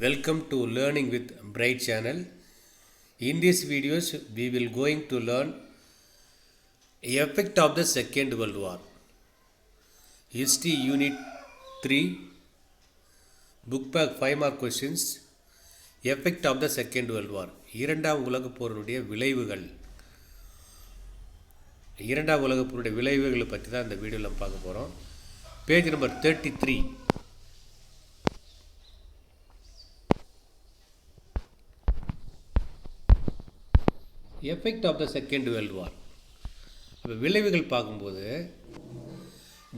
Welcome to Learning with Bright channel. In these videos, we will going to learn effect of the Second World War. History Unit 3, Book Pack 5 mark questions. Effect of the Second World War. இரண்டாம் உலகப் போரினுடைய விளைவுகள். இரண்டாம் உலகப் போருடைய விளைவுகளை பற்றி தான் இந்த வீடியோவில் நம்ம பார்க்க போகிறோம். Page number 33. Effect of the second world war. இப்போ விளைவுகள் பார்க்கும்போது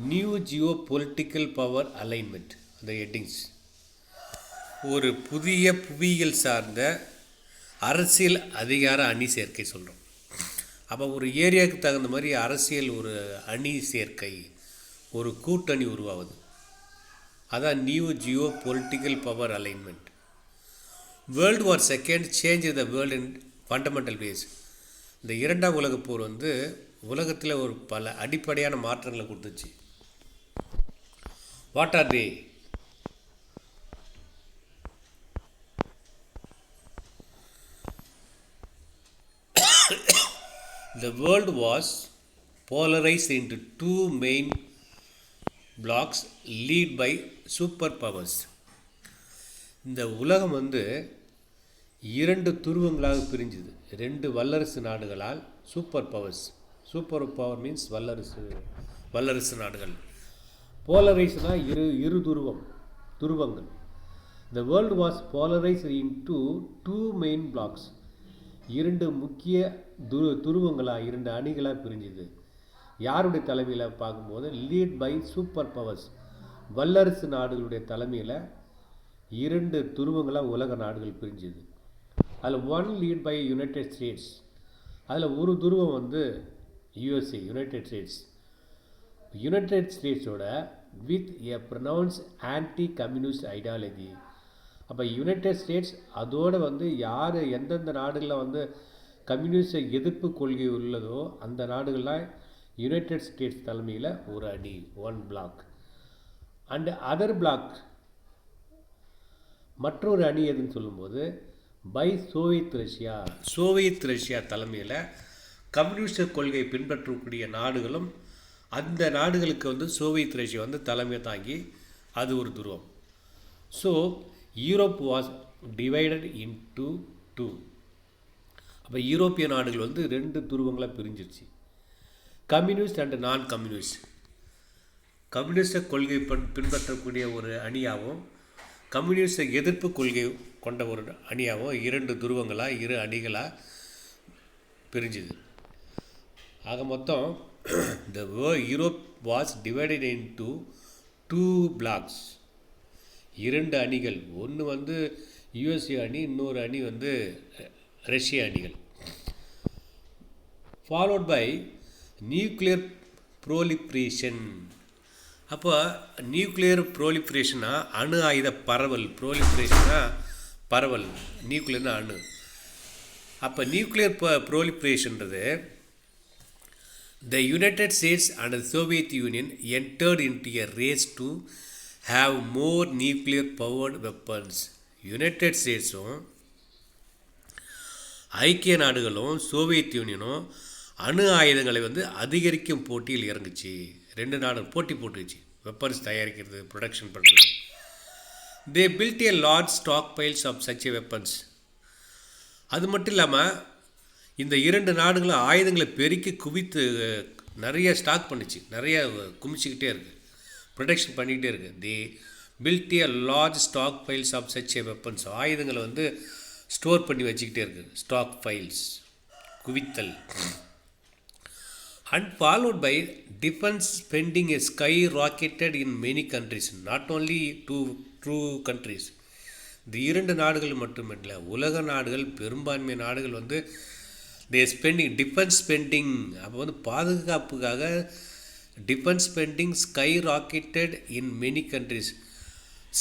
new geopolitical power alignment, அந்த ஹெட்டிங்ஸ், ஒரு புதிய புவியியல் சார்ந்த அரசியல் அதிகார அணி சேர்க்கை சொல்கிறோம். அப்போ ஒரு ஏரியாவுக்கு தகுந்த மாதிரி அரசியல் ஒரு அணி சேர்க்கை, ஒரு கூட்டணி உருவாகுது. அதான் new geopolitical power alignment. World war second change the world in fundamental ways. இந்த இரண்டாம் உலகப் போர் உலகத்தில் ஒரு பல அடிப்படையான மாற்றங்களை கொடுத்துச்சு. What are they? The world was polarized into two main blocks led by superpowers. இந்த உலகம் இரண்டு துருவங்களாக பிரிஞ்சுது. ரெண்டு வல்லரசு நாடுகளால், super powers. Super power means வல்லரசு நாடுகள். போலரைஸ்னா இரு துருவங்கள். The world was polarized into two main blocks. இரண்டு முக்கிய துருவங்களாக, இரண்டு அணிகளாக பிரிஞ்சுது. யாருடைய தலைமையில் பார்க்கும்போது லீட் பை சூப்பர் பவர்ஸ், வல்லரசு நாடுகளுடைய தலைமையில் இரண்டு துருவங்களாக உலக நாடுகள் பிரிஞ்சுது. அதில் one led by United States. அதில் ஒரு துருவம் யூஎஸ்ஏ, யுனைடெட் ஸ்டேட்ஸ். யுனைடெட் ஸ்டேட்ஸோட with a pronounced anti communist ideology. அப்போ யுனைடெட் ஸ்டேட்ஸ் அதோடு யார் எந்தெந்த நாடுகளில் கம்யூனிஸ்ட் எதிர்ப்பு கொள்கை உள்ளதோ அந்த நாடுகள்லாம் யுனைடெட் ஸ்டேட்ஸ் தலைமையில் ஒரு அணி, one bloc. And other bloc, மற்றொரு அணி எதுன்னு சொல்லும்போது பை சோவியத் ரஷ்யா தலைமையில் கம்யூனிஸ்ட் கொள்கையை பின்பற்றக்கூடிய நாடுகளும், அந்த நாடுகளுக்கு சோவியத் ரஷ்யா தலைமை தாங்கி, அது ஒரு துருவம். So Europe was divided into two. அப்போ யூரோப்பிய நாடுகள் ரெண்டு துருவங்களாக பிரிஞ்சிருச்சு. Communist and non communist. Communist கொள்கை பின்பற்றக்கூடிய ஒரு அணியாகவும், கம்யூனிஸ்ட எதிர்ப்பு கொள்கை கொண்ட ஒரு அணியாகவும் இரண்டு துருவங்களாக, இரு அணிகளாக பிரிஞ்சுது. ஆக மொத்தம் the Europe was divided into two blocks. இரண்டு அணிகள். ஒன்று யுஎஸ்ஏ அணி, இன்னொரு அணி ரஷ்ய அணிகள். Followed by nuclear proliferation. அப்போ நியூக்ளியர் ப்ரோலிப்ரேஷனா அணு ஆயுத பரவல். ப்ரோலிப்ரேஷனா பரவல், நியூக்ளியர்னா அணு. அப்போ நியூக்ளியர் ப்ரோலிப்ரேஷன்றது the United States and Soviet Union entered into a race to have more nuclear powered weapons. United ஸ்டேட்ஸும் ஐக்கிய நாடுகளும் சோவியத் யூனியனும் அணு ஆயுதங்களை அதிகரிக்கும் போட்டியில் இறங்குச்சு. ரெண்டு நாடு போட்டி போட்டுச்சு, வெப்பன்ஸ் தயாரிக்கிறது, ப்ரொடக்ஷன் பண்ணுறது. They built a large stockpiles of such a weapons. அது மட்டும் இல்லாமல் இந்த இரண்டு நாடுகளும் ஆயுதங்களை பெருக்கி குவித்து நிறைய ஸ்டாக் பண்ணிச்சு, நிறைய குமிச்சிக்கிட்டே இருக்குது, ப்ரொடக்ஷன் பண்ணிக்கிட்டே இருக்குது. They built a large stockpiles of such a weapons. ஆயுதங்களை ஸ்டோர் பண்ணி வச்சுக்கிட்டே இருக்குது. ஸ்டாக் ஃபைல்ஸ், குவித்தல். And followed by defense spending is skyrocketed in many countries, not only two countries. இந்த இரண்டு நாடுகள் மட்டுமில்லை, உலக நாடுகள், பெரும்பான்மை நாடுகள் they spending defense spending. அப்போ பாதுகாப்புக்காக defense spending skyrocketed in many countries.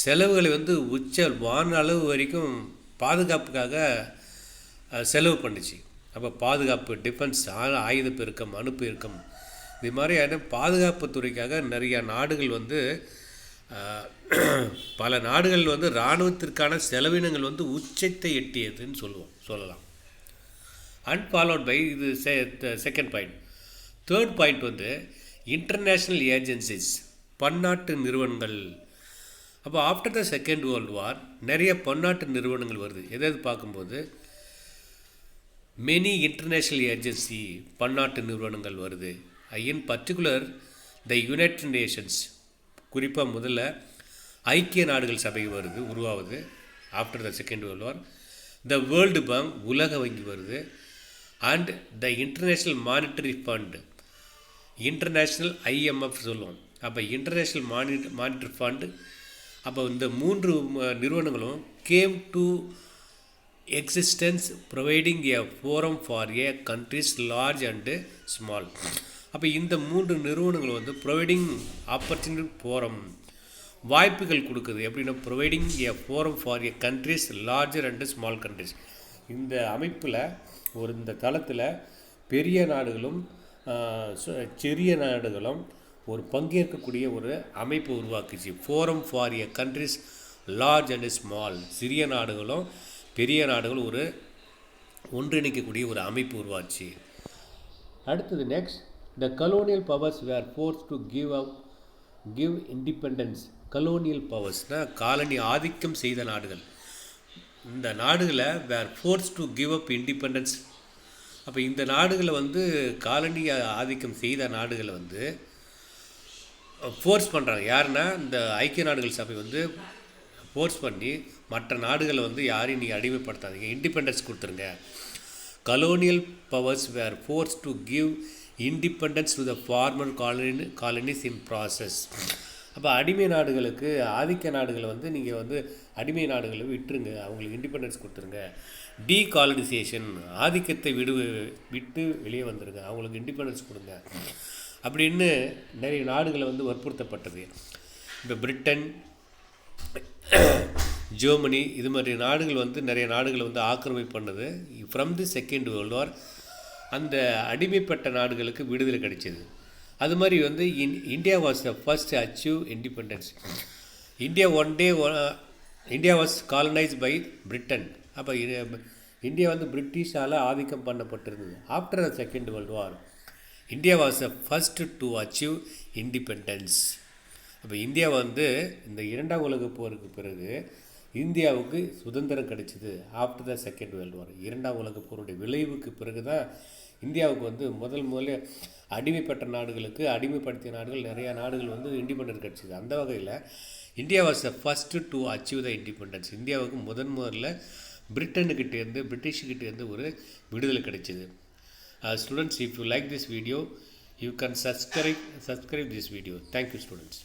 செலவுகளை உச்ச வான அளவு வரைக்கும் பாதுகாப்புக்காக செலவு பண்ணிச்சு. அப்போ பாதுகாப்பு, டிஃபென்ஸ், ஆயுத பெருக்கம், அணு பெருக்கம், இது மாதிரியான பாதுகாப்பு துறைக்காக நிறையா நாடுகள் பல நாடுகள் வந்து இராணுவத்திற்கான செலவினங்கள் வந்து உச்சத்தை எட்டியதுன்னு சொல்லலாம். அண்ட் ஃபாலோட் பை இது செகண்ட் பாயிண்ட். தேர்ட் பாயிண்ட் வந்து இன்டர்நேஷ்னல் ஏஜென்சிஸ், பன்னாட்டு நிறுவனங்கள். அப்போ ஆஃப்டர் த செகண்ட் வேர்ல்டு வார் நிறைய பன்னாட்டு நிறுவனங்கள் வருது. எதாவது பார்க்கும்போது மெனி இன்டர்நேஷ்னல் ஏஜென்சி, பன்னாட்டு நிறுவனங்கள் வருது. In particular the United Nations, குறிப்பாக முதல்ல ஐக்கிய நாடுகள் சபை உருவாகுது after the second world war. The world bank, உலக வங்கி வருது. And the international monetary fund, international IMF சொல்லுவோம். அப்போ இன்டர்நேஷ்னல் மானிட்டரி ஃபண்டு. அப்போ இந்த 3 நிறுவனங்களும் came to existence providing a forum for a countries large and small. அப்போ இந்த 3 நிறுவனங்கள் வந்து ப்ரொவைடிங் ஆப்பர்ச்சுனிட்டி ஃபோரம், வாய்ப்புகள் கொடுக்குது. எப்படின்னா providing a forum for a countries larger and small countries. இந்த அமைப்பில் இந்த தளத்தில் பெரிய நாடுகளும் சிறிய நாடுகளும் ஒரு பங்கேற்கக்கூடிய ஒரு அமைப்பு உருவாக்குச்சு. Forum for a countries large and small. சிறிய நாடுகளும் பெரிய நாடுகளும் ஒரு ஒன்றிணைக்கக்கூடிய ஒரு அமைப்பு உருவாச்சு. அடுத்தது next, the colonial powers were force to give independence. Colonial பவர்ஸ்னால் காலனி ஆதிக்கம் செய்த நாடுகள். இந்த நாடுகளை were force to give up independence. அப்போ இந்த நாடுகளை வந்து காலனி ஆதிக்கம் செய்த நாடுகளை வந்து ஃபோர்ஸ் பண்ணுறாங்க. யாருன்னா இந்த ஐக்கிய நாடுகள் சபை வந்து ஃபோர்ஸ் பண்ணி மற்ற நாடுகளை வந்து யாரையும் நீங்கள் அடிமைப்படுத்தாதீங்க, இண்டிபெண்டன்ஸ் கொடுத்துருங்க. Colonial powers were force to give independence to the former colonies in process. அப்போ அடிமை நாடுகளுக்கு, ஆதிக்க நாடுகளை வந்து நீங்கள் வந்து அடிமை நாடுகளை விட்டுருங்க, அவங்களுக்கு இண்டிபெண்டன்ஸ் கொடுத்துருங்க. டீகாலனைசேஷன், ஆதிக்கத்தை விட்டு வெளியே வந்துடுங்க, அவங்களுக்கு இண்டிபெண்டன்ஸ் கொடுங்க அப்படின்னு நிறைய நாடுகளை வந்து வற்புறுத்தப்பட்டது. இப்போ பிரிட்டன், ஜெர்மனி, இது மாதிரி நாடுகள் வந்து நிறைய நாடுகளை வந்து ஆக்கிரமிப்பு பண்ணது. From the second world war அந்த அடிமைப்பட்ட நாடுகளுக்கு விடுதலை கிடைச்சிது. அது மாதிரி வந்து India was the first achieve independence. India was colonised by Britain. அப்போ இந்தியா வந்து பிரிட்டிஷால் ஆதிக்கம் பண்ணப்பட்டிருந்தது. After the second world war India was the first to achieve independence. அப்போ இந்தியா வந்து இந்த 2ஆம் உலகப் போருக்கு பிறகு இந்தியாவுக்கு சுதந்திரம் கிடைச்சிது. After the second world war, 2ஆம் உலகப் போருடைய விளைவுக்கு பிறகு தான் இந்தியாவுக்கு வந்து முதல்ல அடிமைப்பட்ட நாடுகளுக்கு, அடிமைப்படுத்திய நாடுகள் நிறையா நாடுகள் வந்து இண்டிபெண்டன்ஸ் கிடச்சிது. அந்த வகையில் India was the first to achieve the independence. இந்தியாவுக்கு முதல்ல பிரிட்டிஷ்கிட்டேருந்து ஒரு விடுதலை கிடைச்சிது. Students, if you like this video, you can subscribe this video. Thank you, students.